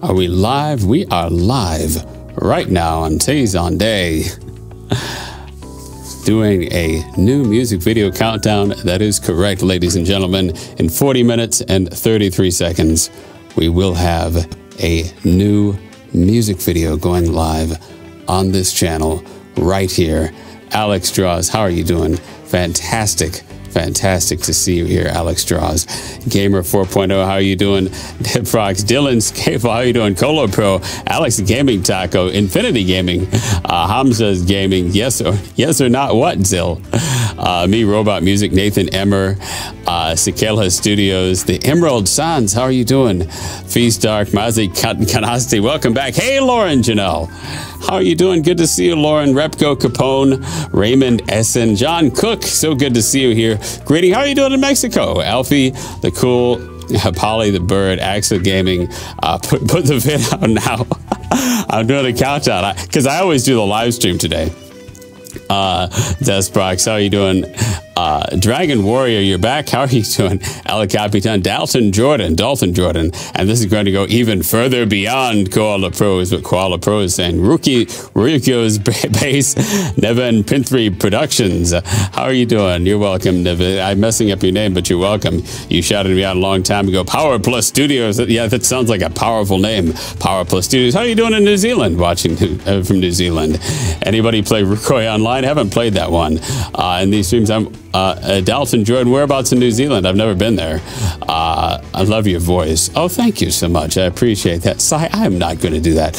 Are we live? We are live right now on Taze on Day. Doing a new music video countdown. That is correct, ladies and gentlemen. In 40 minutes and 33 seconds, we will have a new music video going live on this channel right here. Alex Draws, how are you doing? Fantastic. Fantastic to see you here, Alex Draws. Gamer 4.0, how are you doing? Deprox, Dylan Scafel, how are you doing? Colo Pro, Alex Gaming Taco, Infinity Gaming, Hamza's Gaming, yes or not what, Zill? Me, Robot Music, Nathan Emmer, Sikela Studios, the Emerald Sans, how are you doing? Feast Dark, Mazi Kanasti, welcome back. Hey, Lauren Janelle. How are you doing? Good to see you, Lauren. Repco Capone, Raymond Essen, John Cook. So good to see you here. Greeting. How are you doing in Mexico? Alfie, the cool, Polly the bird, Axel Gaming. Put the vid out now. I'm doing a countdown because I always do the live stream today. Desprox, how are you doing? Dragon Warrior, you're back. How are you doing? El Capitan, Dalton Jordan, and this is going to go even further beyond Koala Pro is what Koala Pro is saying. Ryukyo's base, Nevin Pinthry Productions. How are you doing? You're welcome, Nevin. I'm messing up your name, but you're welcome. You shouted me out a long time ago. Power Plus Studios. Yeah, that sounds like a powerful name. Power Plus Studios. How are you doing in New Zealand? Watching from New Zealand. Anybody play Rukoi Online? I haven't played that one. In these streams, I'm Dalton Jordan, whereabouts in New Zealand? I've never been there. I love your voice. Oh, thank you so much. I appreciate that. Sai, I'm not going to do that.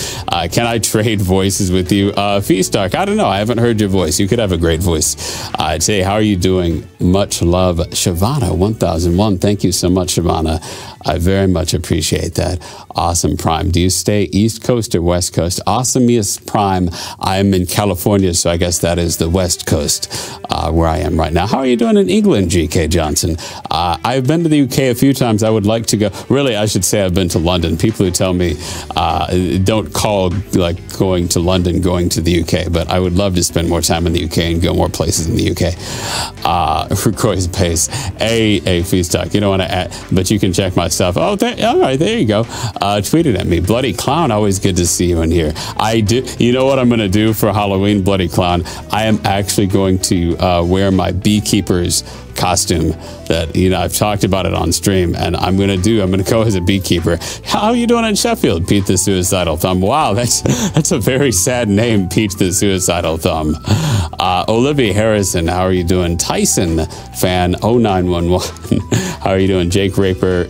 Can I trade voices with you? Feast Dark, I don't know. I haven't heard your voice. You could have a great voice. I'd say, how are you doing? Much love. Shavana 1001. Thank you so much, Shavana. I very much appreciate that. Awesome Prime. Do you stay East Coast or West Coast? Awesomeest Prime. I'm in California, so I guess that is the West Coast where I am right now. How are you doing in England, GK Johnson? I've been to the UK a few times. I would like to go. Really, I should say I've been to London. People who tell me don't call like going to London going to the UK, but I would love to spend more time in the UK and go more places in the UK. Rukoi's Pace. A Feast Talk. You don't want to add, but you can check my stuff. Oh, all right, there you go. Tweeted at me. Bloody Clown, always good to see you in here. I do. You know what I'm going to do for Halloween, Bloody Clown? I am actually going to wear my beekeeper's costume that, you know, I've talked about it on stream, and I'm going to go as a beekeeper. How are you doing in Sheffield, Pete the Suicidal Thumb? Wow, that's a very sad name, Pete the Suicidal Thumb. Olivia Harrison, how are you doing? Tyson fan 0911. How are you doing? Jake Raper.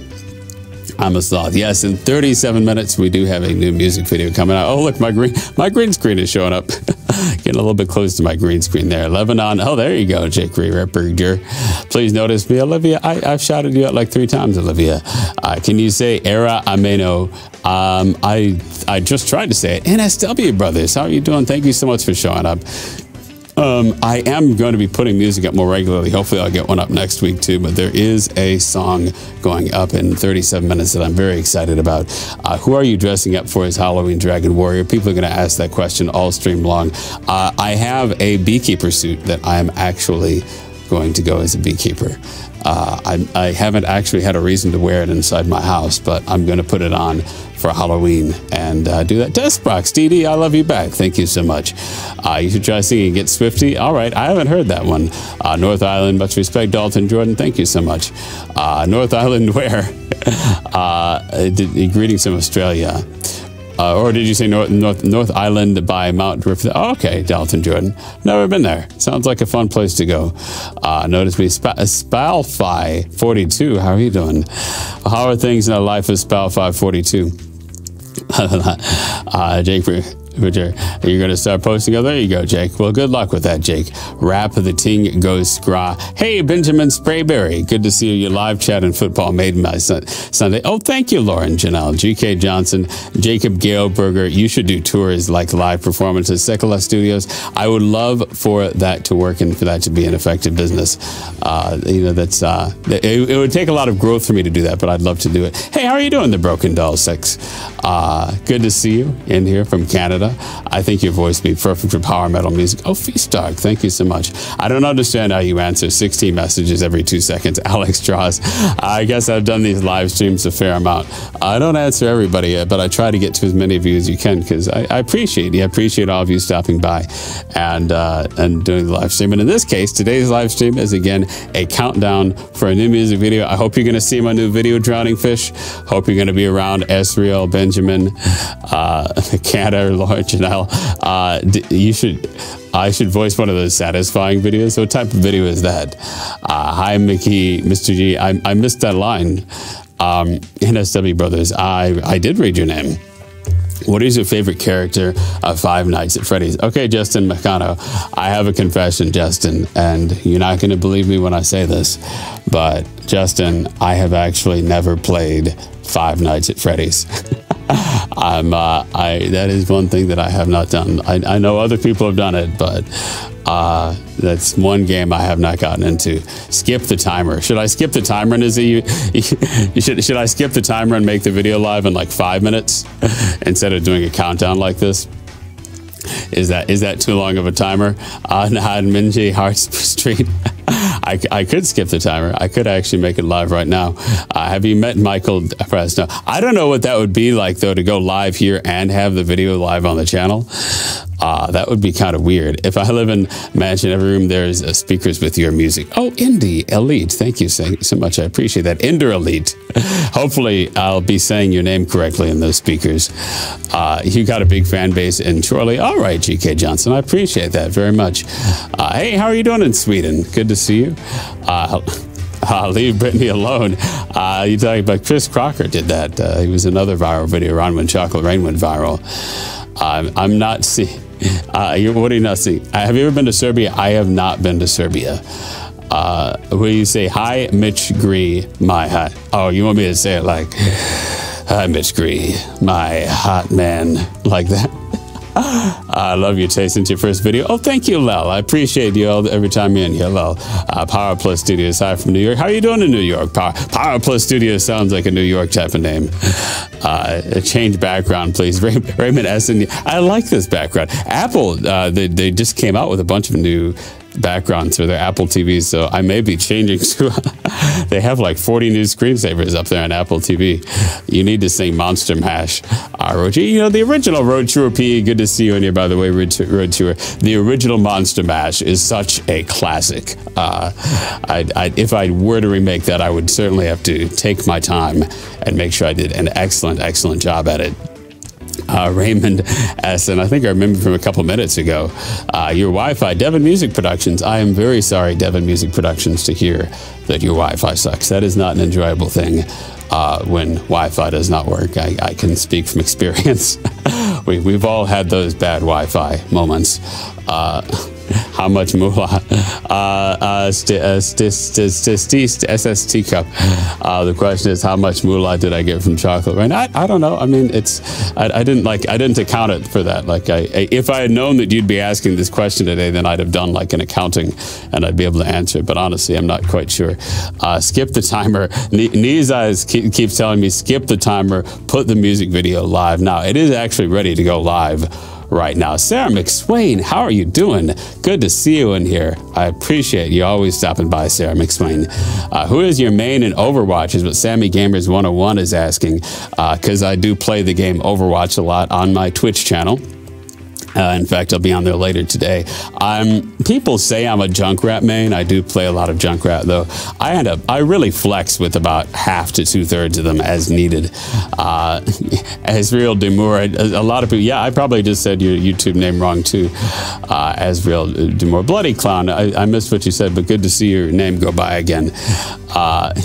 I'm a sloth. Yes, in 37 minutes, we do have a new music video coming out. Oh, look, my green screen is showing up. Getting a little bit close to my green screen there. Lebanon. Oh, there you go, Jake Ripperger. Please notice me, Olivia. I've shouted you out like 3 times, Olivia. Can you say Era Ameno? I just tried to say it. NSW Brothers. How are you doing? Thank you so much for showing up. I am going to be putting music up more regularly. Hopefully I'll get one up next week too, but there is a song going up in 37 minutes that I'm very excited about. Who are you dressing up for as Halloween Dragon Warrior? People are going to ask that question all stream long. I have a beekeeper suit that I'm actually going to go as a beekeeper. I haven't actually had a reason to wear it inside my house, but I'm going to put it on for Halloween and do that. Desprox, DD, I love you back. Thank you so much. You should try singing Get Swifty. All right, I haven't heard that one. North Island, much respect. Dalton Jordan, thank you so much. North Island, where? Greetings from Australia. Or did you say North Island by Mount Griffith? Oh, okay, Dalton Jordan. Never been there. Sounds like a fun place to go. Notice me, Spalfy 42. How are you doing? How are things in the life of Spalfy 42? Jake, you're going to start posting. Oh, there you go, Jake. Well, good luck with that, Jake. Rap the ting goes scraw. Hey, Benjamin Sprayberry. Good to see you. Your live chat and football made my Sunday. Oh, thank you, Lauren Janelle. GK Johnson, Jacob Galeberger. You should do tours like live performances. Sekala Studios. I would love for that to work and for that to be an effective business. You know, that's it would take a lot of growth for me to do that, but I'd love to do it. Hey, how are you doing, the Broken Doll 6? Good to see you in here from Canada. Canada. I think your voice would be perfect for power metal music. Oh, Feast Dog, thank you so much. I don't understand how you answer 16 messages every 2 seconds. Alex Draws. I guess I've done these live streams a fair amount. I don't answer everybody, but I try to get to as many of you as you can because I appreciate you. I appreciate all of you stopping by and doing the live stream. And in this case, today's live stream is again a countdown for a new music video. I hope you're going to see my new video, Drowning Fish. Hope you're going to be around Esriel, Benjamin, Canada, Laura, Janelle. I should voice one of those satisfying videos. What type of video is that? Hi, Mickey, Mr. G. I missed that line. NSW Brothers, I did read your name. What is your favorite character of Five Nights at Freddy's? Okay, Justin Meccano, I have a confession, Justin, and you're not going to believe me when I say this, but Justin, I have actually never played Five Nights at Freddy's. That is one thing that I have not done. I know other people have done it, but that's one game I have not gotten into. Skip the timer. Should I skip the timer? And should I skip the timer and make the video live in like 5 minutes instead of doing a countdown like this? Is that too long of a timer? Minji Hart Street. I could skip the timer. I could actually make it live right now. Have you met Michael Fresno? I don't know what that would be like, though, to go live here and have the video live on the channel. That would be kind of weird. If I live in mansion, every room there's speakers with your music. Oh, Indie Elite. Thank you so much. I appreciate that. Ender Elite. Hopefully, I'll be saying your name correctly in those speakers. You got a big fan base in Chorley. All right, GK Johnson. I appreciate that very much. Hey, how are you doing in Sweden? Good to see you. Leave Brittany alone. You talking about Chris Crocker did that. He was another viral video around when Chocolate Rain went viral. I'm not seeing. What do you not see? Have you ever been to Serbia? I have not been to Serbia. Where you say, hi, Mitch Gree, my hot. Oh, you want me to say it like, hi, Mitch Gree, my hot man, like that? I love your taste into your first video. Oh, thank you, Lel. I appreciate you all every time you're in here, Lel. Power Plus Studios, hi from New York. How are you doing in New York? Power Plus Studios sounds like a New York type of name. Change background, please. Raymond Essen. I like this background. Apple, they just came out with a bunch of new backgrounds for their Apple TVs, so I may be changing to they have like 40 new screensavers up there on Apple TV. You need to sing Monster Mash. Road, you know, the original Road Tour P, good to see you in here, by the way, Road Tour. The original Monster Mash is such a classic. If I were to remake that, I would certainly have to take my time and make sure I did an excellent job at it. Raymond S. And I think I remember from a couple minutes ago, your Wi-Fi, Devon Music Productions. I am very sorry, Devon Music Productions, to hear that your Wi-Fi sucks. That is not an enjoyable thing when Wi-Fi does not work. I can speak from experience. We've all had those bad Wi-Fi moments. How much moolah? SST cup. The question is, how much moolah did I get from Chocolate Rain? I don't know. I mean, I didn't account it for that. Like, if I had known that you'd be asking this question today, then I'd have done like an accounting and I'd be able to answer it. But honestly, I'm not quite sure. Skip the timer. Knees Eyes keeps telling me, skip the timer, put the music video live. Now, it is actually ready to go live right now. Sarah McSwain, how are you doing? Good to see you in here. I appreciate you always stopping by, Sarah McSwain. Who is your main in Overwatch is what Sammy Gamers 101 is asking, because I do play the game Overwatch a lot on my Twitch channel. In fact, I'll be on there later today. People say I'm a Junkrat main. I do play a lot of Junkrat, though. I really flex with about half to 2/3 of them as needed. Asriel Demur, a lot of people, yeah, I probably just said your YouTube name wrong, too. Asriel Demur. Bloody Clown, I missed what you said, but good to see your name go by again.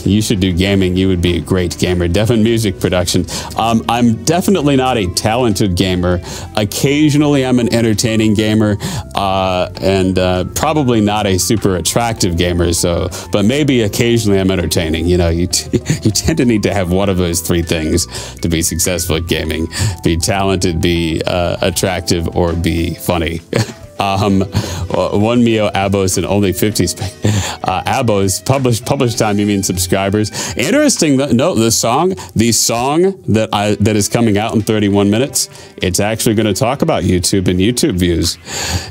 You should do gaming. You would be a great gamer. Devon Music Production. I'm definitely not a talented gamer. Occasionally, I'm an entertaining gamer, and probably not a super attractive gamer. But maybe occasionally I'm entertaining. You know, you tend to need to have one of those three things to be successful at gaming: be talented, be attractive, or be funny. One Mio Abos and only 50 Abos. Published time, you mean subscribers. Interesting. No, the song that is coming out in 31 minutes, it's actually going to talk about YouTube and YouTube views.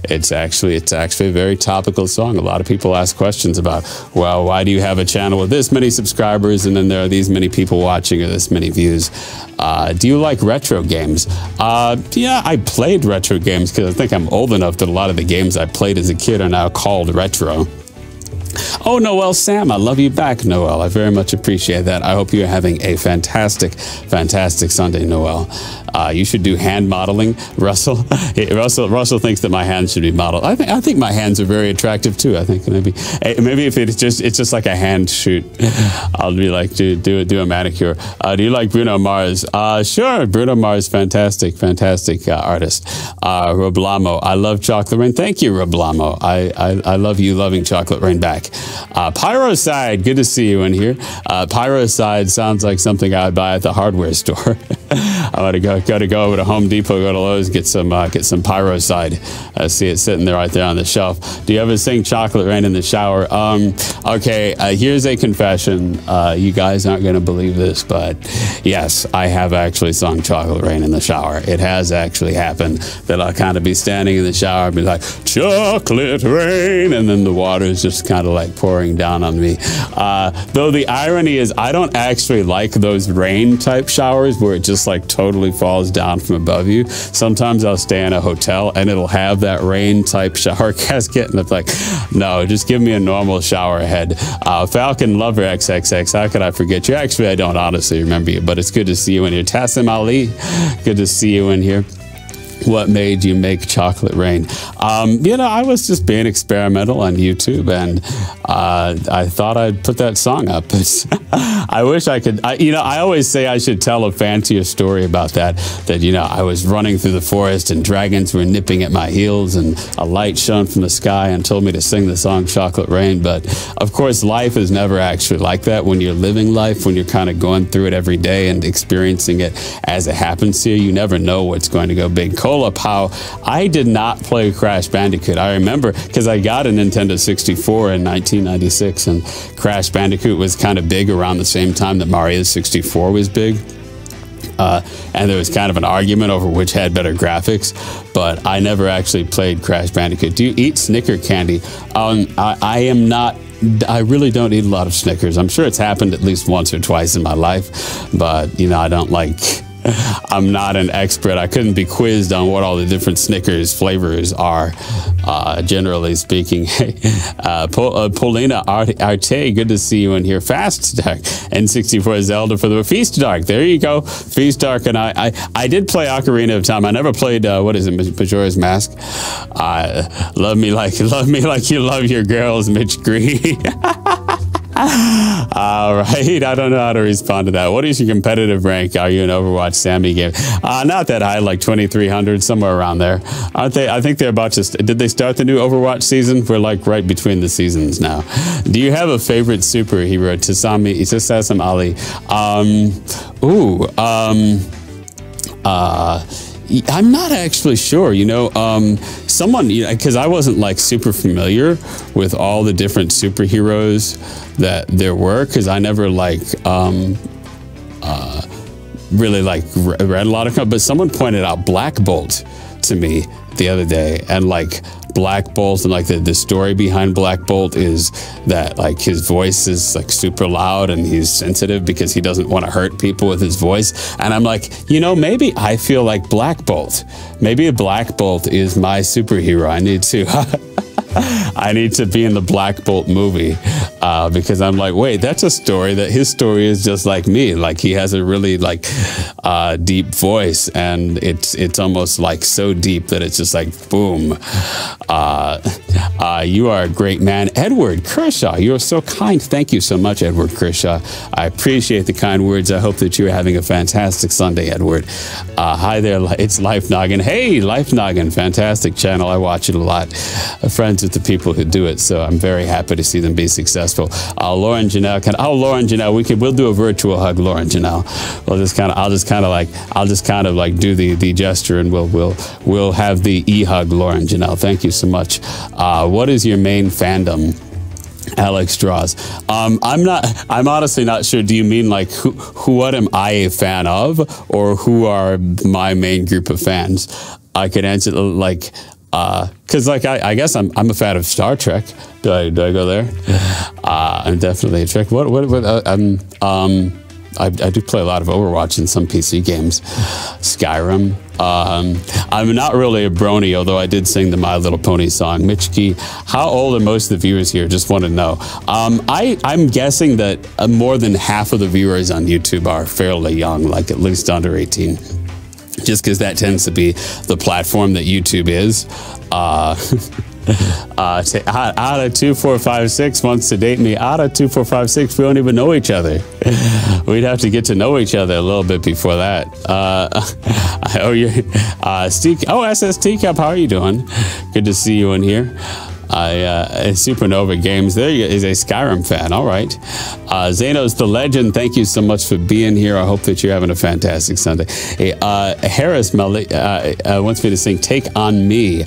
It's actually a very topical song. A lot of people ask questions about, well, why do you have a channel with this many subscribers and then there are these many people watching or this many views? Do you like retro games? Yeah, I played retro games because I think I'm old enough that a lot of the games I played as a kid are now called retro. Oh, Noel Sam, I love you back, Noel. I very much appreciate that. I hope you're having a fantastic, fantastic Sunday, Noel. You should do hand modeling, Russell. Russell thinks that my hands should be modeled. I think my hands are very attractive too. I think maybe if it's just like a hand shoot, I'll be like do a manicure. Do you like Bruno Mars? Sure, Bruno Mars, fantastic artist. Roblamo, I love Chocolate Rain. Thank you, Roblamo. I love you loving Chocolate Rain back. Pyroside, good to see you in here. Pyroside sounds like something I would buy at the hardware store. I want to go over to Home Depot, go to Lowe's, get some Pyroside. I see it sitting there right there on the shelf. Do you ever sing Chocolate Rain in the shower? Okay, here's a confession. You guys aren't going to believe this, but yes, I have actually sung Chocolate Rain in the shower. It has actually happened that I'll kind of be standing in the shower and be like, chocolate rain, and then the water is just kind of like pouring down on me. Though the irony is I don't actually like those rain type showers where it just like totally falls down from above you. Sometimes I'll stay in a hotel and it'll have that rain type shower casket and it's like, no, just give me a normal shower head. Falcon Lover XXX, how could I forget you? Actually, I don't honestly remember you, but it's good to see you in here. Tassim Ali, good to see you in here. What made you make Chocolate Rain? You know, I was just being experimental on YouTube, and I thought I'd put that song up. I wish I could. You know, I always say I should tell a fancier story about that. That, you know, I was running through the forest and dragons were nipping at my heels, and a light shone from the sky and told me to sing the song Chocolate Rain. But of course, life is never actually like that. When you're living life, when you're kind of going through it every day and experiencing it as it happens to you, you never know what's going to go big. How I did not play Crash Bandicoot. I remember because I got a Nintendo 64 in 1996, and Crash Bandicoot was kind of big around the same time that Mario 64 was big. And there was kind of an argument over which had better graphics, but I never actually played Crash Bandicoot. Do you eat Snicker candy? I really don't eat a lot of Snickers. I'm sure it's happened at least once or twice in my life, but, you know, I don't like... I'm not an expert. I couldn't be quizzed on what all the different Snickers flavors are, generally speaking. Paulina Arte, good to see you in here. Fast Dark, N64 Zelda for the Feast Dark. There you go. Feast Dark, and I did play Ocarina of Time. I never played, what is it, Majora's Mask? Love me like you love your girls, Mitch Green. All right, I don't know how to respond to that. What is your competitive rank? Are you an Overwatch Sammy game? Not that high, like 2,300, somewhere around there. Aren't they? I think they're about to. Did they start the new Overwatch season? We're like right between the seasons now. Do you have a favorite superhero? Tassim Ali. I'm not actually sure, you know, someone, because I wasn't like super familiar with all the different superheroes that there were, because I never like, really like read a lot of, but someone pointed out Black Bolt to me the other day, and like Black Bolt, and like the story behind Black Bolt is that like his voice is like super loud and he's sensitive because he doesn't want to hurt people with his voice. And I'm like, you know, maybe I feel like Black Bolt. Maybe a Black Bolt is my superhero. I need to be in the Black Bolt movie, because I'm like, wait, that's a story that his story is just like me. Like he has a really like deep voice, and it's almost like so deep that it's just like boom. You are a great man, Edward Kershaw. You're so kind. Thank you so much, Edward Kershaw. I appreciate the kind words. I hope that you're having a fantastic Sunday, Edward. Hi there, it's Life Noggin. Hey, Life Noggin, fantastic channel. I watch it a lot. A friend millions of the people who do it. So I'm very happy to see them be successful. Lauren Janelle, Lauren Janelle, we'll do a virtual hug, Lauren Janelle. I'll just kind of like do the gesture, and we'll have the e-hug, Lauren Janelle. Thank you so much. What is your main fandom? Alex Strauss. I'm honestly not sure. Do you mean like what am I a fan of, or who are my main group of fans? I could answer like, cause like I guess I'm a fan of Star Trek. Do I go there? I'm definitely a Trek. I do play a lot of Overwatch and some PC games. Skyrim. I'm not really a brony, although I did sing the My Little Pony song. Mitchkey, how old are most of the viewers here? Just want to know. I'm guessing that more than half of the viewers on YouTube are fairly young, like at least under 18. Just because that tends to be the platform that YouTube is. Out of 2456 wants to date me. Out of 2456, we don't even know each other. We'd have to get to know each other a little bit before that. Steve, SST Cup, how are you doing? Good to see you in here. Supernova Games, there is a Skyrim fan. All right. Zano's the legend. Thank you so much for being here. I hope that you're having a fantastic Sunday. Hey, Harris Malik wants me to sing Take On Me.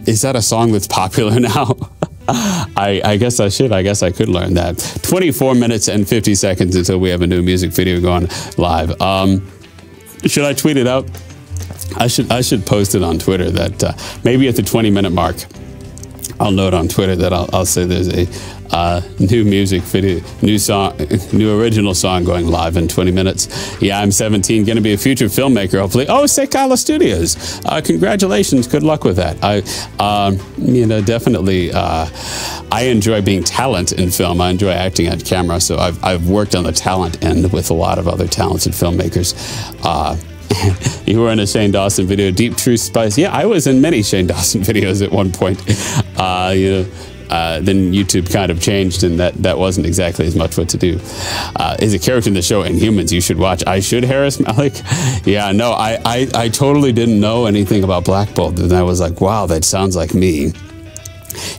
Is that a song that's popular now? I guess I should. I guess I could learn that. 24 minutes and 50 seconds until we have a new music video going live. Should I tweet it out? I should post it on Twitter that maybe at the 20-minute mark. I'll note on Twitter that I'll say there's a new music video, new original song going live in 20 minutes. Yeah, I'm 17, going to be a future filmmaker, hopefully. Oh, Sekala Studios. Congratulations. Good luck with that. Definitely, I enjoy being talent in film. I enjoy acting on camera, so I've worked on the talent end with a lot of other talented filmmakers. You were in a Shane Dawson video, Deep True Spice. Yeah, I was in many Shane Dawson videos at one point. Then YouTube kind of changed, and that wasn't exactly as much what to do. Is a character in the show Inhumans you should watch. I should, Harris Malik? Yeah, no, I totally didn't know anything about Black Bolt, and I was like, wow, that sounds like me.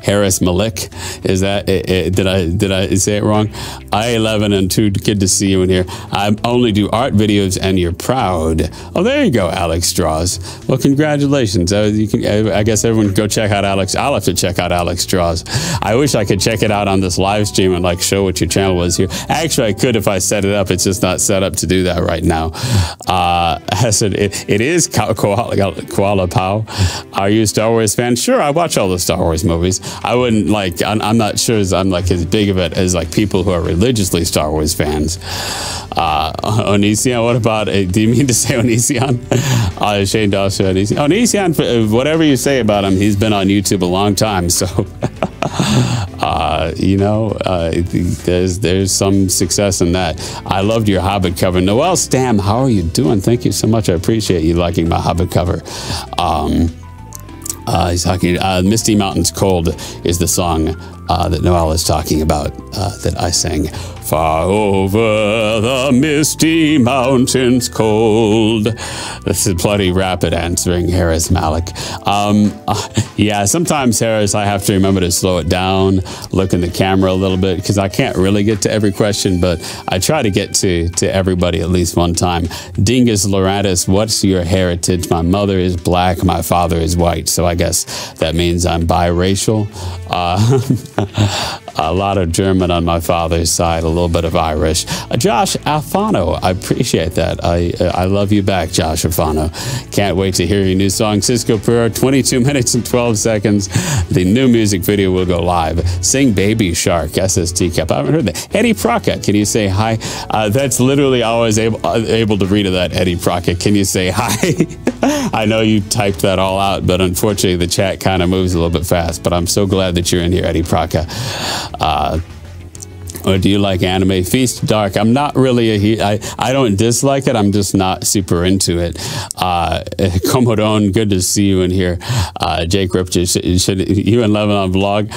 Harris Malik, is that did I say it wrong? I11 and 2, good to see you in here. I only do art videos and you're proud. Oh, there you go, Alex Strauss. Well, congratulations. I guess everyone go check out Alex. I'll have to check out Alex Strauss. I wish I could check it out on this live stream and like show what your channel was here. Actually, I could if I set it up. It's just not set up to do that right now. I said it is Koala Pow. Are you a Star Wars fan? Sure, I watch all the Star Wars movies. I wouldn't like, I'm not sure I'm like as big of it as like people who are religiously Star Wars fans. Onision, what about, do you mean to say Onision? Shane Dawson, Onision, whatever you say about him, he's been on YouTube a long time, so, there's some success in that. I loved your Hobbit cover. Noel Stam, how are you doing? Thank you so much. I appreciate you liking my Hobbit cover. He's talking, Misty Mountains Cold is the song that Noel is talking about, that I sang. Far over the misty mountains cold. This is Bloody Rapid answering Harris Malik. Yeah, sometimes, Harris, I have to remember to slow it down, look in the camera a little bit, because I can't really get to every question, but I try to get to everybody at least one time. Dingus Loratus, what's your heritage? My mother is black, my father is white, so I guess that means I'm biracial. A lot of German on my father's side, a little bit of Irish. Josh Alfano, I appreciate that. I love you back, Josh Alfano. Can't wait to hear your new song, Cisco Prayer, 22 minutes and 12 seconds. The new music video will go live. Sing Baby Shark, SST Cup. I haven't heard that. Eddie Prockett, can you say hi? That's literally all I was able to read of that, Eddie Prockett. Can you say hi? I know you typed that all out, but unfortunately the chat kind of moves a little bit fast, but I'm so glad that you're in here, Eddie Prockett. Or do you like anime? Feast Dark. I'm not really I don't dislike it. I'm just not super into it. Comodone, good to see you in here. Jake Ripper, should you and Lebanon vlog?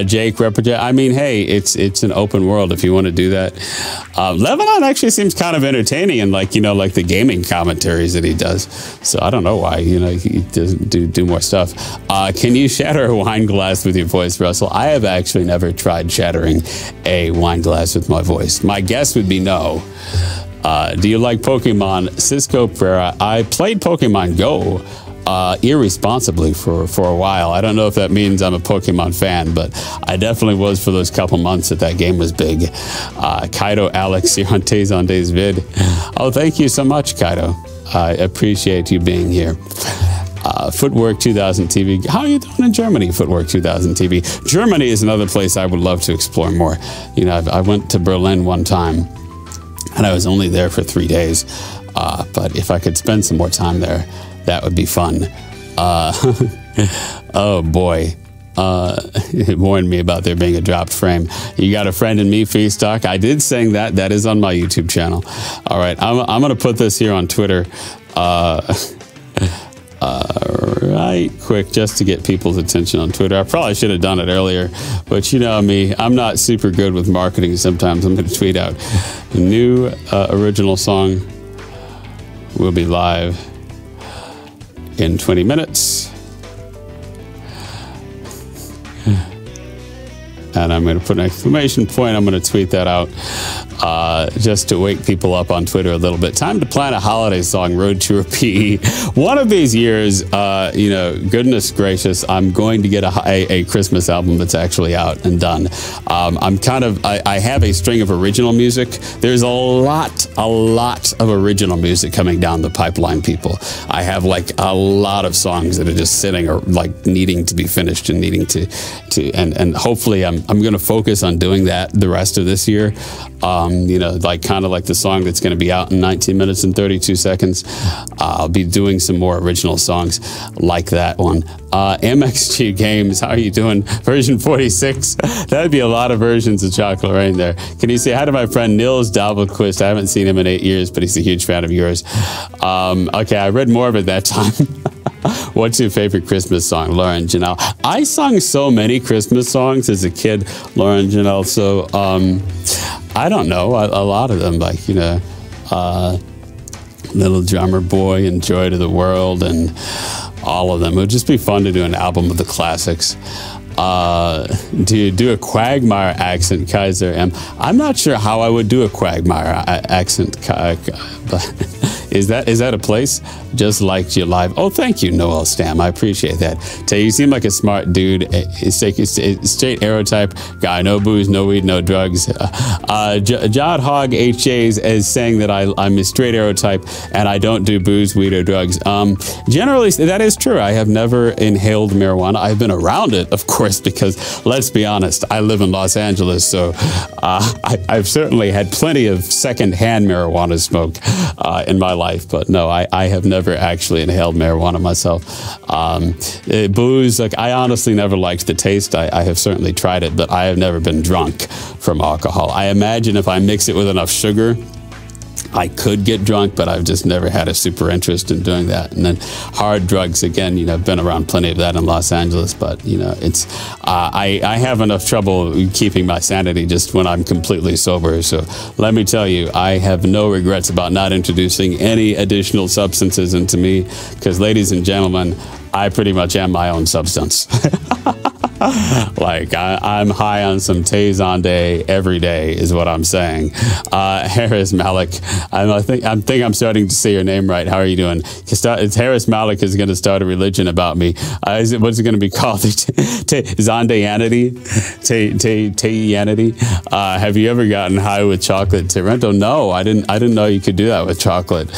Jake Ripper, I mean, hey, it's an open world if you want to do that. Lebanon actually seems kind of entertaining and like the gaming commentaries that he does. So I don't know why he doesn't do more stuff. Can you shatter a wine glass with your voice, Russell? I have actually never tried shattering a wine glass with my voice. My guess would be no. Do you like Pokemon? Cisco Pereira. I played Pokemon Go irresponsibly for a while. I don't know if that means I'm a Pokemon fan, but I definitely was for those couple months that game was big. Kaido Alex, you're on Tazonday's vid. Oh, thank you so much, Kaido. I appreciate you being here. Footwork 2000 TV. How are you doing in Germany, Footwork 2000 TV? Germany is another place I would love to explore more. I went to Berlin one time, and I was only there for 3 days. But if I could spend some more time there, that would be fun. Oh boy. It warned me about there being a dropped frame. You got a friend in me, Feastock. I did sing that. That is on my YouTube channel. All right, I'm going to put this here on Twitter right quick just to get people's attention on Twitter. I probably should have done it earlier, but you know me, I'm not super good with marketing. Sometimes I'm going to tweet out a new original song will be live in 20 minutes. And I'm going to put an exclamation point. I'm going to tweet that out just to wake people up on Twitter a little bit. Time to plan a holiday song, Road to a PE. One of these years, goodness gracious, I'm going to get a Christmas album that's actually out and done. I have a string of original music. There's a lot of original music coming down the pipeline, people. I have like a lot of songs that are just sitting or like needing to be finished and needing and hopefully I'm going to focus on doing that the rest of this year. Kind of like the song that's going to be out in 19 minutes and 32 seconds. I'll be doing some more original songs like that one. MXG Games, how are you doing? Version 46. That'd be a lot of versions of Chocolate Rain there. Can you say hi to my friend Nils Dahlquist? I haven't seen him in 8 years, but he's a huge fan of yours. Okay, I read more of it that time. What's your favorite Christmas song, Lauren Janelle? I sung so many Christmas songs as a kid, Lauren Janelle. So I don't know, a lot of them, like Little Drummer Boy and Joy to the World, and all of them. It would just be fun to do an album of the classics. Do you do a Quagmire accent, Kaiser M? I'm not sure how I would do a Quagmire accent. Is that a place? Just liked you live. Oh, thank you, Noel Stam. I appreciate that. You seem like a smart dude. Straight arrow type guy. No booze, no weed, no drugs. Jod Hogg HJs is saying that I'm a straight arrow type and I don't do booze, weed, or drugs. Generally, that is true. I have never inhaled marijuana. I've been around it, of course, because let's be honest, I live in Los Angeles, so I've certainly had plenty of secondhand marijuana smoke in my life, but no, I have never actually inhaled marijuana myself. Booze, like I honestly never liked the taste. I have certainly tried it, but I have never been drunk from alcohol. I imagine if I mix it with enough sugar, I could get drunk, but I've just never had a super interest in doing that. And then hard drugs, again, I've been around plenty of that in Los Angeles, but it's I have enough trouble keeping my sanity just when I'm completely sober. So let me tell you, I have no regrets about not introducing any additional substances into me, because ladies and gentlemen, I pretty much am my own substance. Like I'm high on some Tazonday every day is what I'm saying. Harris Malik, I think I'm starting to say your name right. How are you doing? Harris Malik is going to start a religion about me. What's it going to be called? Zondayanity? Tayanity? Have you ever gotten high with chocolate, Torrento? No, I didn't know you could do that with chocolate.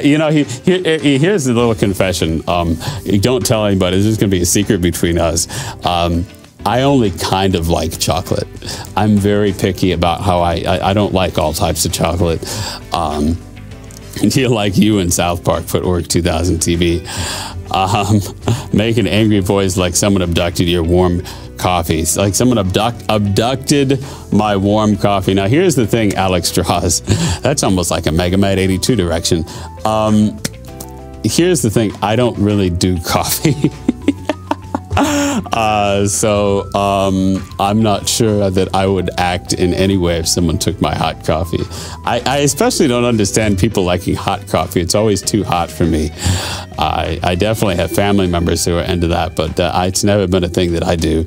Here's a little confession. Don't tell anybody. This is going to be a secret between us. I only kind of like chocolate. I'm very picky about how I don't like all types of chocolate. Like you in South Park, Footwork 2000 TV. Make an angry voice like someone abducted your warm coffees. Like someone abducted my warm coffee. Now, here's the thing, Alex Strauss. That's almost like a Mega Man 82 direction. Here's the thing. I don't really do coffee. So I'm not sure that I would act in any way if someone took my hot coffee. I especially don't understand people liking hot coffee. It's always too hot for me. I definitely have family members who are into that, but it's never been a thing that I do.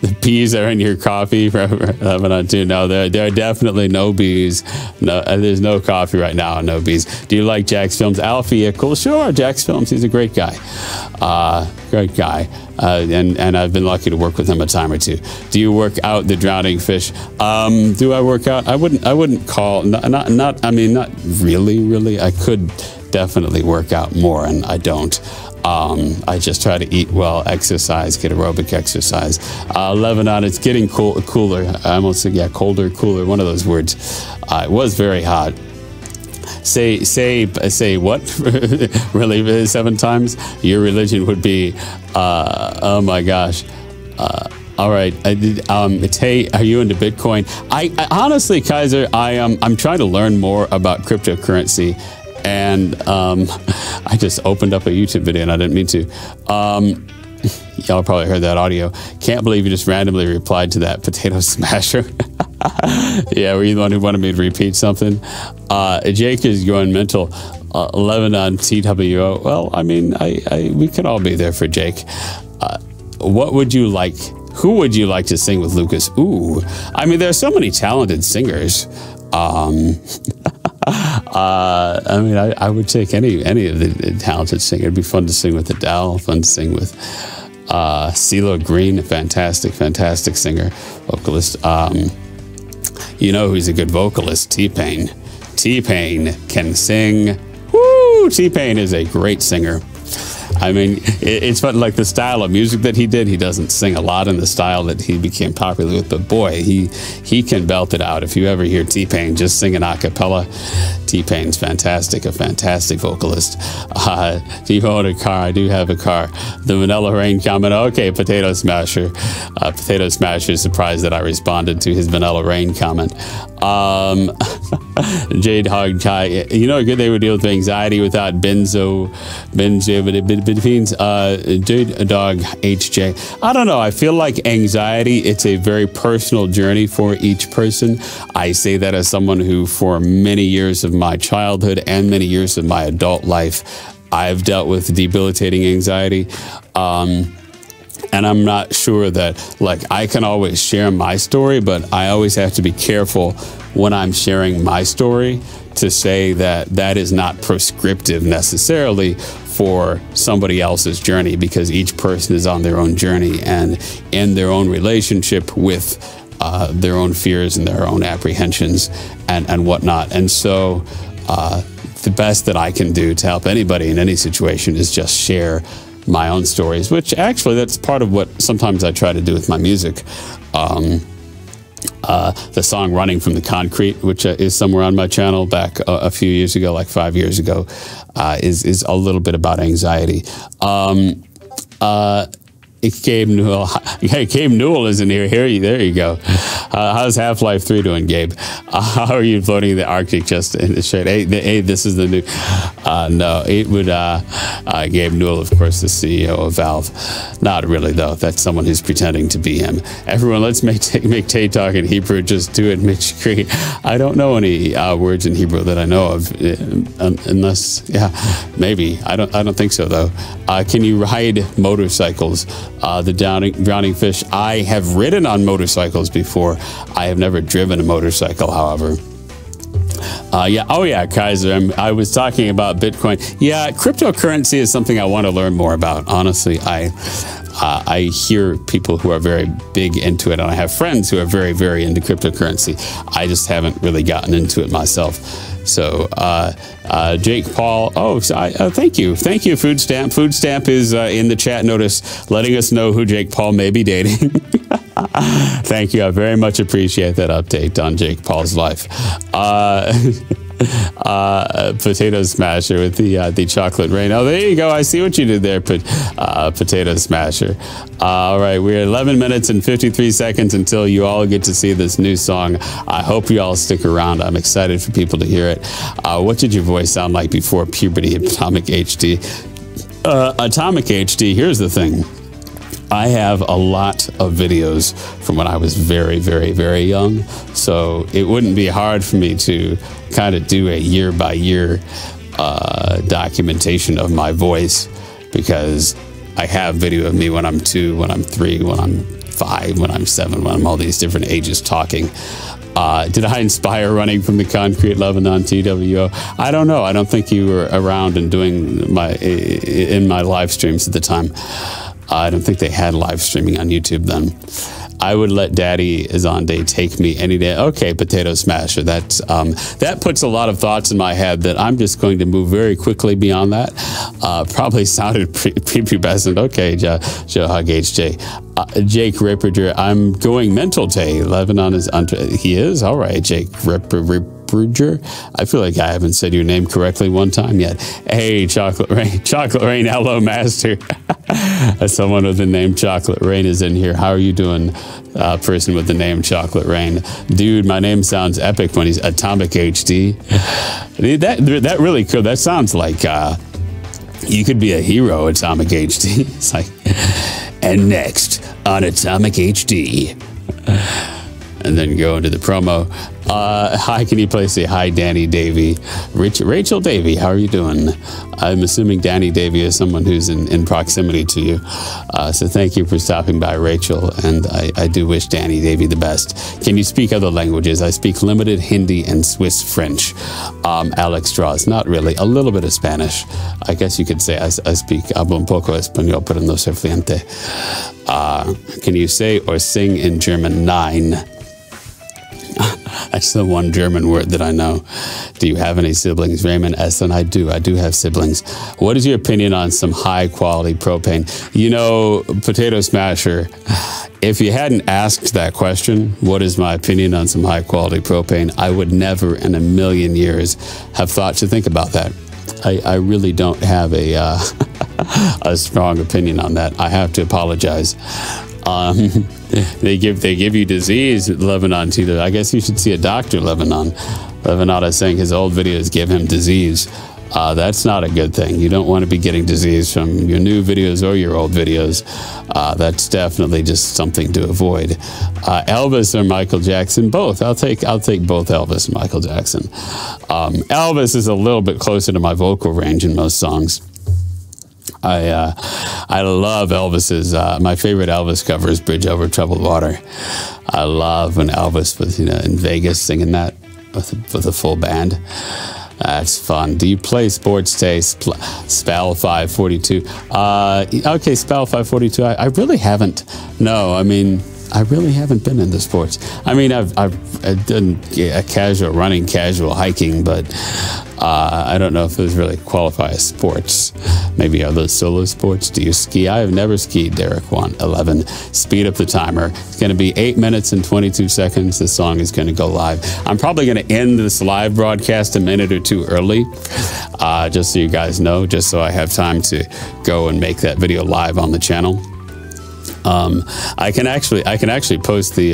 The bees are in your coffee for 11-on-2. No, there are definitely no bees. No, there's no coffee right now, no bees. Do you like Jack's Films? Alfie, cool. Sure, Jack's Films. He's a great guy. Great guy. And I've been lucky to work with him a time or two. Do you work out the drowning fish? Do I work out? I wouldn't call, not really. I could definitely work out more, and I don't. I just try to eat well, exercise, get aerobic exercise. Lebanon, it's getting cooler. I almost said, yeah, colder, cooler, one of those words. It was very hot. Say what? Really, 7 times? Your religion would be, oh my gosh. All right. Hey, are you into Bitcoin? I honestly, Kaiser, I'm trying to learn more about cryptocurrency. And I just opened up a YouTube video and I didn't mean to. Y'all probably heard that audio. Can't believe you just randomly replied to that Potato Smasher. Yeah, were you the one who wanted me to repeat something? Jake is going mental. 11 on TWO. Well, I mean, we could all be there for Jake. What would you like? Who would you like to sing with Lucas? Ooh, I mean, there are so many talented singers. I mean, I would take any of the talented singers. It'd be fun to sing with Adele, fun to sing with CeeLo Green, a fantastic singer, vocalist. You know who's a good vocalist? T-Pain. T-Pain can sing. Woo! T-Pain is a great singer. I mean, it's fun, like the style of music that he did. He doesn't sing a lot in the style that he became popular with, but boy, he can belt it out. If you ever hear T-Pain just singing a cappella, T-Pain's fantastic, a fantastic vocalist. Do you own a car? I do have a car. The Vanilla Rain comment. Okay, Potato Smasher. Potato Smasher is surprised that I responded to his Vanilla Rain comment. Jade Hog Kai. You know, a good they would deal with anxiety without benzodiazepines. Jade Dog HJ. I don't know. I feel like anxiety, it's a very personal journey for each person. I say that as someone who, for many years of my childhood and many years of my adult life, I've dealt with debilitating anxiety. And I'm not sure that, like, I can always share my story, but I always have to be careful when I'm sharing my story to say that that is not prescriptive necessarily for somebody else's journey, because each person is on their own journey and in their own relationship with their own fears and their own apprehensions and whatnot. And so the best that I can do to help anybody in any situation is just share my own stories, which actually that's part of what sometimes I try to do with my music. The song Running from the Concrete, which is somewhere on my channel back a few years ago, like 5 years ago, is a little bit about anxiety. Gabe Newell. Hey, Gabe Newell is in here. There you go. How's Half-Life 3 doing, Gabe? How are you floating in the Arctic just in the shade? Hey, this is the new... no, it would... Gabe Newell, of course, the CEO of Valve. Not really, though. That's someone who's pretending to be him. Everyone, let's make Tay talk in Hebrew. Just do it, Mitch Cree. I don't know any words in Hebrew that I know of, unless... Yeah, maybe. I don't think so, though. Can you ride motorcycles? The drowning fish. I have ridden on motorcycles before. I have never driven a motorcycle, however. Yeah. Oh, yeah, Kaiser. I was talking about Bitcoin. Yeah, cryptocurrency is something I want to learn more about. Honestly, I hear people who are very big into it, and I have friends who are very, very into cryptocurrency. I just haven't really gotten into it myself. So, Jake Paul, thank you. Thank you, Food Stamp. Food Stamp is in the chat notice letting us know who Jake Paul may be dating. Thank you. I very much appreciate that update on Jake Paul's life. Potato Smasher with the Chocolate Rain. Oh, there you go. I see what you did there, Potato Smasher. All right, we're 11 minutes and 53 seconds until you all get to see this new song. I hope you all stick around. I'm excited for people to hear it. What did your voice sound like before puberty? Atomic HD. Atomic HD, here's the thing. I have a lot of videos from when I was very, very, very young, so it wouldn't be hard for me to kind of do a year-by-year documentation of my voice, because I have video of me when I'm 2, when I'm 3, when I'm 5, when I'm 7, when I'm all these different ages talking. Did I inspire running from the concrete Lebanon TWO? I don't know. I don't think you were around and doing in my live streams at the time. I don't think they had live streaming on YouTube then. I would let Daddy is on day take me any day. Okay, Potato Smasher. That puts a lot of thoughts in my head that I'm just going to move very quickly beyond that. Probably sounded prepubescent. Okay, Joe Hug HJ. Jake Ripperger. I'm going mental day. Lebanon is he is? All right, Jake Ripperger. I feel like I haven't said your name correctly one time yet. Hey, Chocolate Rain. Chocolate Rain, hello, Master. Someone with the name Chocolate Rain is in here. How are you doing, person with the name Chocolate Rain? Dude, my name sounds epic when he's Atomic HD. That really could. That sounds like you could be a hero, Atomic HD. It's like, and next on Atomic HD. And then go into the promo. Hi, can you please say hi, Danny Davey? Rachel Davey, how are you doing? I'm assuming Danny Davey is someone who's in proximity to you. So thank you for stopping by, Rachel. And I do wish Danny Davey the best. Can you speak other languages? I speak limited Hindi and Swiss French. Alex Strauss, not really. A little bit of Spanish. I guess you could say I speak hablo un poco español, pero no sé fluente. Can you say or sing in German? 9. That's the one German word that I know. Do you have any siblings? Raymond Essen, I do. I do have siblings. What is your opinion on some high-quality propane? You know, Potato Smasher, if you hadn't asked that question, what is my opinion on some high-quality propane, I would never in a million years have thought to think about that. I really don't have a strong opinion on that. I have to apologize. They give you disease, Lebanon. I guess you should see a doctor, Lebanon. Lebanon is saying his old videos give him disease. That's not a good thing. You don't want to be getting disease from your new videos or your old videos. That's definitely just something to avoid. Elvis or Michael Jackson? Both. I'll take both Elvis and Michael Jackson. Elvis is a little bit closer to my vocal range in most songs. I love Elvis's, my favorite Elvis cover is Bridge Over Troubled Water. I love when Elvis was, in Vegas singing that with a full band. That's fun. Do you play sports day? Spell 542. Okay, Spell 542. I really haven't. No, I mean, I really haven't been into sports. I mean, I've done casual running, casual hiking, but I don't know if those really qualify as sports. Maybe are those solo sports? Do you ski? I have never skied, Derek 111. Speed up the timer. It's going to be 8 minutes and 22 seconds. The song is going to go live. I'm probably going to end this live broadcast a minute or two early, just so you guys know, just so I have time to go and make that video live on the channel. I can actually post the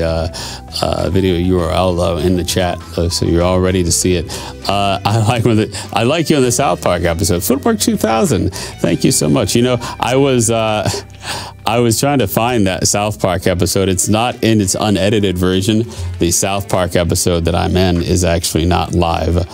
video URL though in the chat, so you're all ready to see it. I like you on the South Park episode, Footwork 2000. Thank you so much. You know, I was trying to find that South Park episode. It's not in its unedited version. The South Park episode that I'm in is actually not live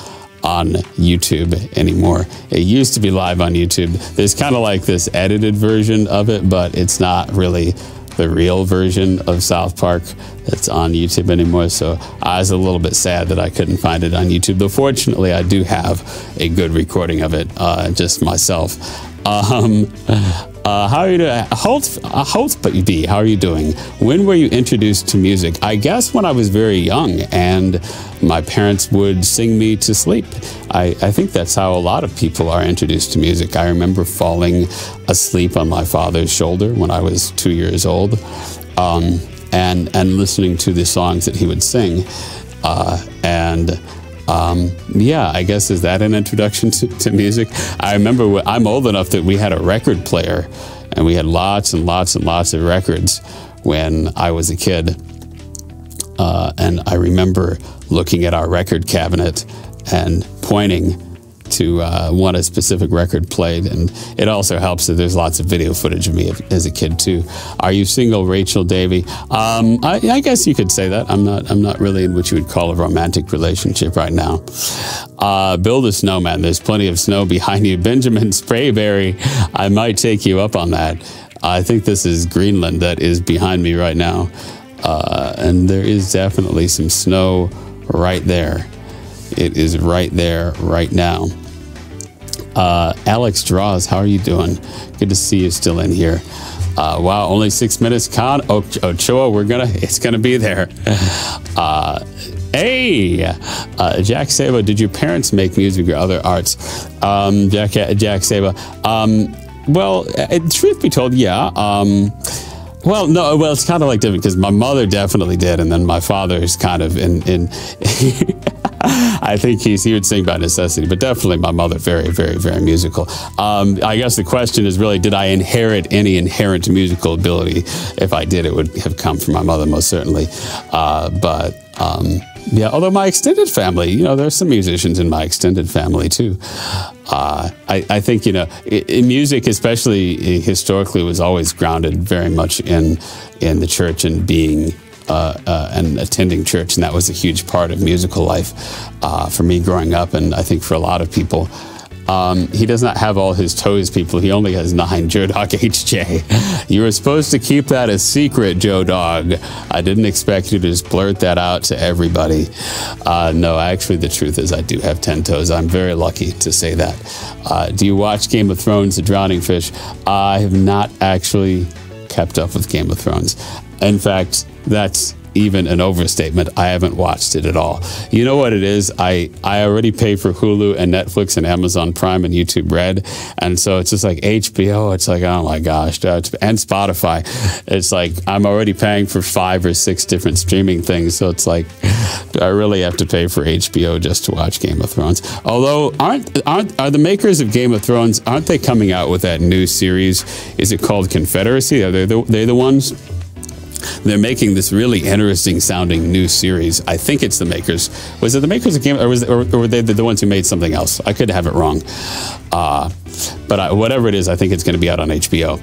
on YouTube anymore. It used to be live on YouTube. There's kind of like this edited version of it, but it's not really the real version of South Park that's on YouTube anymore. So I was a little bit sad that I couldn't find it on YouTube. But fortunately, I do have a good recording of it, just myself. How are you doing? B, how are you doing? When were you introduced to music? I guess when I was very young and my parents would sing me to sleep. I think that's how a lot of people are introduced to music. I remember falling asleep on my father's shoulder when I was 2 years old, and listening to the songs that he would sing. Yeah, I guess, is that an introduction to music? I remember I'm old enough that we had a record player, and we had lots and lots and lots of records when I was a kid. And I remember looking at our record cabinet and pointing to what a specific record played, and it also helps that there's lots of video footage of me as a kid too. Are you single, Rachel Davey? I guess you could say that. I'm not really in what you would call a romantic relationship right now. Build a snowman. There's plenty of snow behind you. Benjamin Sprayberry, I might take you up on that. I think this is Greenland that is behind me right now, and there is definitely some snow right there. It is right there right now. Alex Draws, how are you doing? Good to see you still in here. Wow, only 6 minutes. Con Ochoa, it's gonna be there. Hey, Jack Saba, did your parents make music or other arts? Jack Saba. Well, truth be told, yeah. Well, no, well, it's kind of like different because my mother definitely did, and then my father is kind of in I think he would sing by necessity, but definitely my mother, very, very, very musical. I guess the question is really, did I inherit any inherent musical ability? If I did, it would have come from my mother, most certainly. Yeah, although my extended family, you know, there's some musicians in my extended family too. I think, you know, in music, especially historically, was always grounded very much in the church and being and attending church, and that was a huge part of musical life for me growing up, and I think for a lot of people. He does not have all his toes, people. He only has 9. Joe Dog HJ. You were supposed to keep that a secret, Joe Dog. I didn't expect you to just blurt that out to everybody. No, actually, the truth is I do have 10 toes. I'm very lucky to say that. Do you watch Game of Thrones, The Drowning Fish? I have not actually kept up with Game of Thrones. In fact, that's even an overstatement. I haven't watched it at all. You know what it is? I already pay for Hulu and Netflix and Amazon Prime and YouTube Red, and so it's just like HBO. It's like, oh my gosh, and Spotify. It's like I'm already paying for 5 or 6 different streaming things, so it's like, do I really have to pay for HBO just to watch Game of Thrones? Although, are the makers of Game of Thrones, aren't they coming out with that new series? Is it called Confederacy? Are they the ones? They're making this really interesting sounding new series. I think it's the makers. Was it the makers of Game, or were they the ones who made something else? I could have it wrong. But whatever it is, I think it's going to be out on HBO.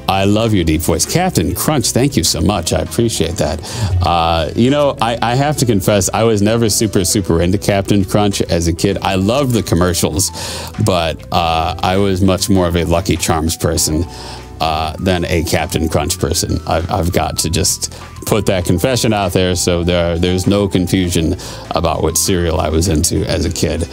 I love your deep voice. Captain Crunch, thank you so much. I appreciate that. You know, I have to confess, I was never super into Captain Crunch as a kid. I loved the commercials, but I was much more of a Lucky Charms person than a Captain Crunch person. I've got to just put that confession out there, so there's no confusion about what cereal I was into as a kid.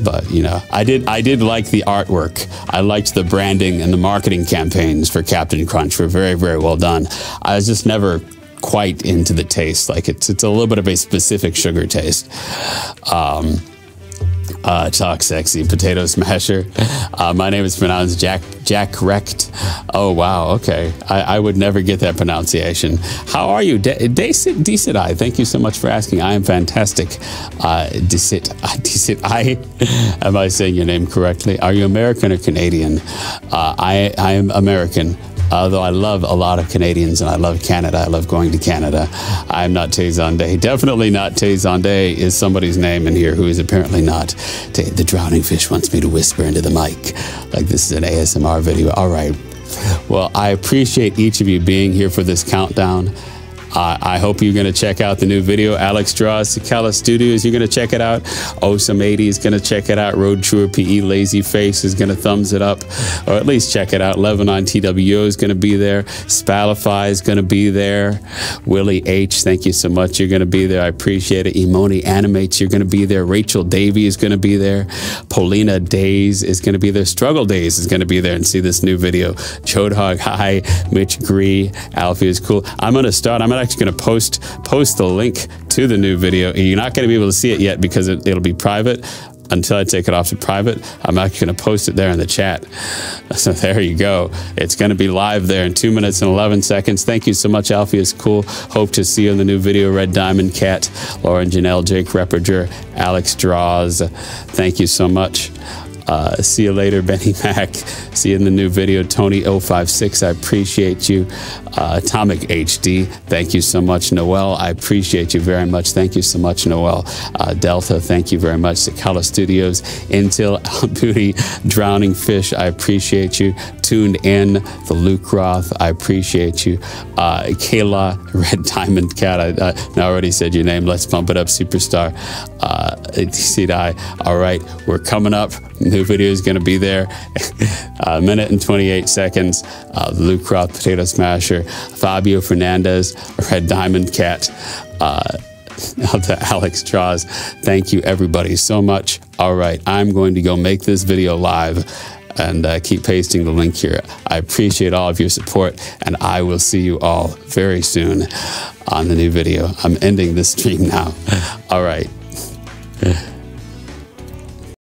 But you know, I did like the artwork. I liked the branding and the marketing campaigns for Captain Crunch were very, very well done. I was just never quite into the taste. Like it's a little bit of a specific sugar taste. Talk sexy, potato smasher. My name is pronounced Jack Recht. Oh wow, okay. I would never get that pronunciation. How are you, Decent I? Thank you so much for asking. I am fantastic. Decent I. Am I saying your name correctly? Are you American or Canadian? I am American. Although I love a lot of Canadians and I love Canada. I love going to Canada. I'm not Tay Zonday. Definitely not Tay Zonday is somebody's name in here who is apparently not. The Drowning Fish wants me to whisper into the mic like this is an ASMR video. All right. Well, I appreciate each of you being here for this countdown. I hope you're going to check out the new video. Alex Draws, Cicala Studios, you're going to check it out. Osam80 is going to check it out. Road Tour PE Lazy Face is going to thumbs it up, or at least check it out. Lebanon TWO is going to be there. Spalify is going to be there. Willie H, thank you so much. You're going to be there. I appreciate it. Imoni Animates, you're going to be there. Rachel Davey is going to be there. Paulina Days is going to be there. Struggle Days is going to be there and see this new video. Chodhog, hi. Mitch Gree, Alfie is cool. I'm actually going to post the link to the new video. You're not going to be able to see it yet because it'll be private, until I take it off to private. I'm actually going to post it there in the chat. So there you go. It's going to be live there in 2 minutes and 11 seconds. Thank you so much, Alfie. It's cool. Hope to see you in the new video. Red Diamond Cat, Lauren Janelle, Jake Repperger, Alex Draws. Thank you so much. See you later, Benny Mac. See you in the new video. Tony056, I appreciate you. Atomic HD, thank you so much. Noel, I appreciate you very much. Thank you so much, Noel. Delta, thank you very much. Sakala Studios, Intel, Booty, Drowning Fish, I appreciate you. Tuned in, the Luke Roth, I appreciate you. Kayla, Red Diamond Cat, I already said your name. Let's pump it up, Superstar. DC Die, all right, we're coming up. New video is going to be there. A minute and 28 seconds. The Luke Roth Potato Smasher, Fabio Fernandez, Red Diamond Cat, Alex Draws. Thank you, everybody, so much. All right, I'm going to go make this video live and keep pasting the link here. I appreciate all of your support, and I will see you all very soon on the new video. I'm ending this stream now. All right.